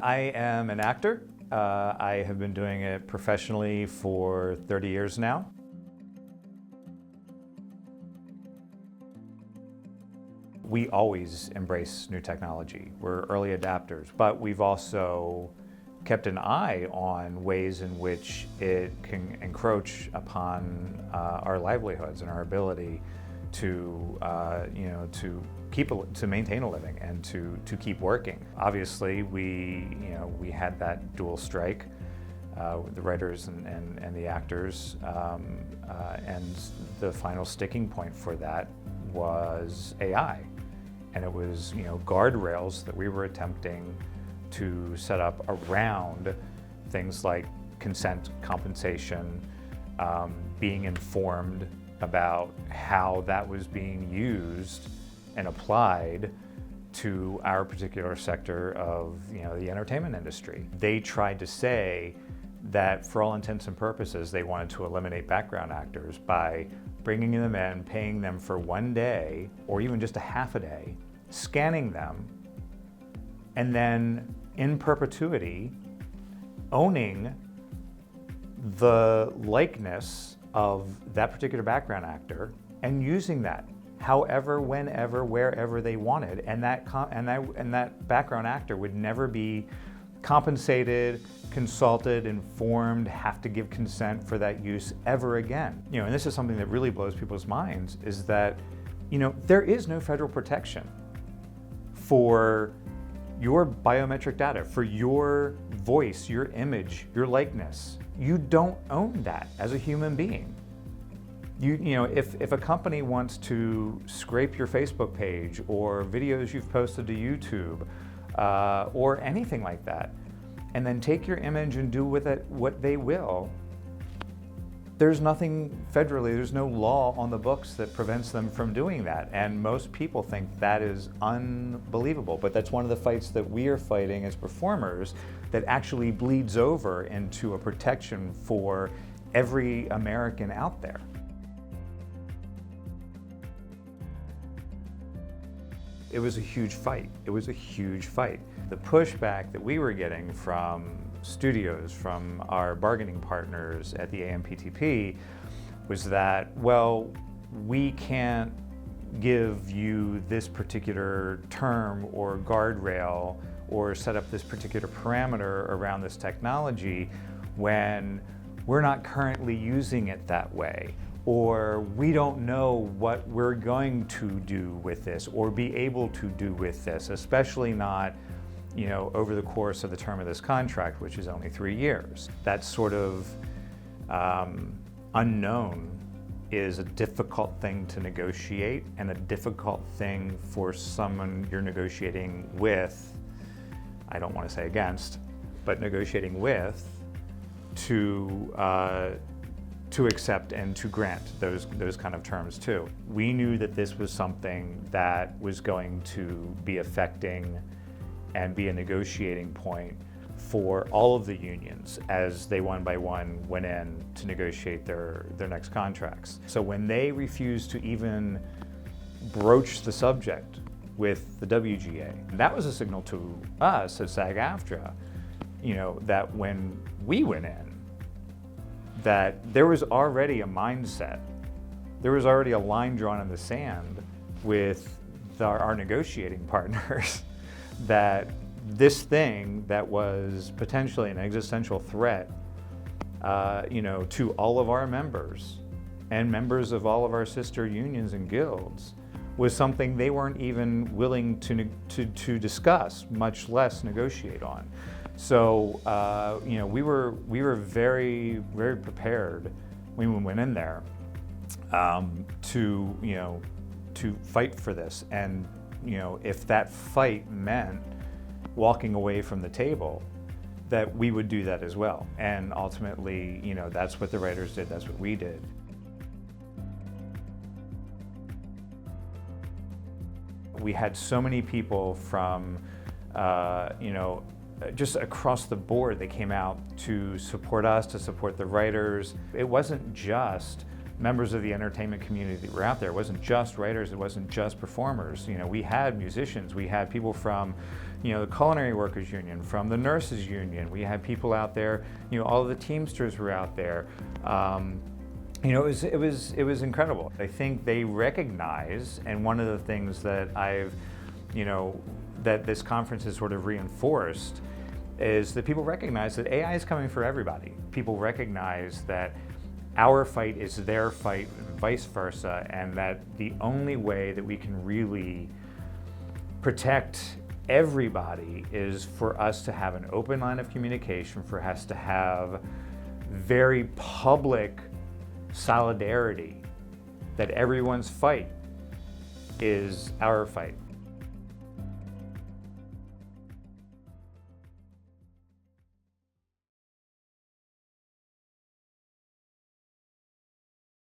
I am an actor. I have been doing it professionally for 30 years now. We always embrace new technology. We're early adapters, but we've also kept an eye on ways in which it can encroach upon our livelihoods and our ability to, to maintain a living and to keep working. Obviously, we had that dual strike with the writers and the actors, and the final sticking point for that was AI. And it was, guardrails that we were attempting to set up around things like consent, compensation, being informed about how that was being used and applied to our particular sector of, the entertainment industry. They tried to say that for all intents and purposes, they wanted to eliminate background actors by bringing them in, paying them for one day, or even just a half a day, scanning them, and then in perpetuity, owning the likeness of that particular background actor and using that however, whenever, wherever they wanted, and that background actor would never be compensated, consulted, informed, have to give consent for that use ever again. And this is something that really blows people's minds, is that, there is no federal protection for your biometric data, for your voice, your image, your likeness. You don't own that as a human being. If a company wants to scrape your Facebook page or videos you've posted to YouTube or anything like that, and then take your image and do with it what they will, there's nothing federally, there's no law on the books that prevents them from doing that. And most people think that is unbelievable. But that's one of the fights that we are fighting as performers that actually bleeds over into a protection for every American out there. It was a huge fight. It was a huge fight. The pushback that we were getting from studios, from our bargaining partners at the AMPTP, was that, well, we can't give you this particular term or guardrail or set up this particular parameter around this technology when we're not currently using it that way, or we don't know what we're going to do with this or be able to do with this, especially not over the course of the term of this contract, which is only 3 years. That sort of unknown is a difficult thing to negotiate, and a difficult thing for someone you're negotiating with, I don't want to say against, but negotiating with, to accept and to grant those kind of terms too. We knew that this was something that was going to be affecting and be a negotiating point for all of the unions as they one by one went in to negotiate their next contracts. So when they refused to even broach the subject with the WGA, that was a signal to us at SAG-AFTRA, that when we went in, that there was already a mindset, there was already a line drawn in the sand with our negotiating partners that this thing that was potentially an existential threat, to all of our members and members of all of our sister unions and guilds, was something they weren't even willing to discuss, much less negotiate on. So, we were very, very prepared when we went in there to fight for this. And if that fight meant walking away from the table, that we would do that as well. And ultimately, that's what the writers did, that's what we did. We had so many people from, just across the board, they came out to support us, to support the writers. It wasn't just members of the entertainment community that were out there. It wasn't just writers, it wasn't just performers. You know, we had musicians, we had people from, you know, the Culinary Workers Union, from the Nurses Union. We had people out there, you know, all of the Teamsters were out there. You know, it was incredible. I think they recognize, and one of the things that that this conference has sort of reinforced is that people recognize that AI is coming for everybody. People recognize that our fight is their fight, and vice versa, and that the only way that we can really protect everybody is for us to have an open line of communication, for us to have very public solidarity, that everyone's fight is our fight.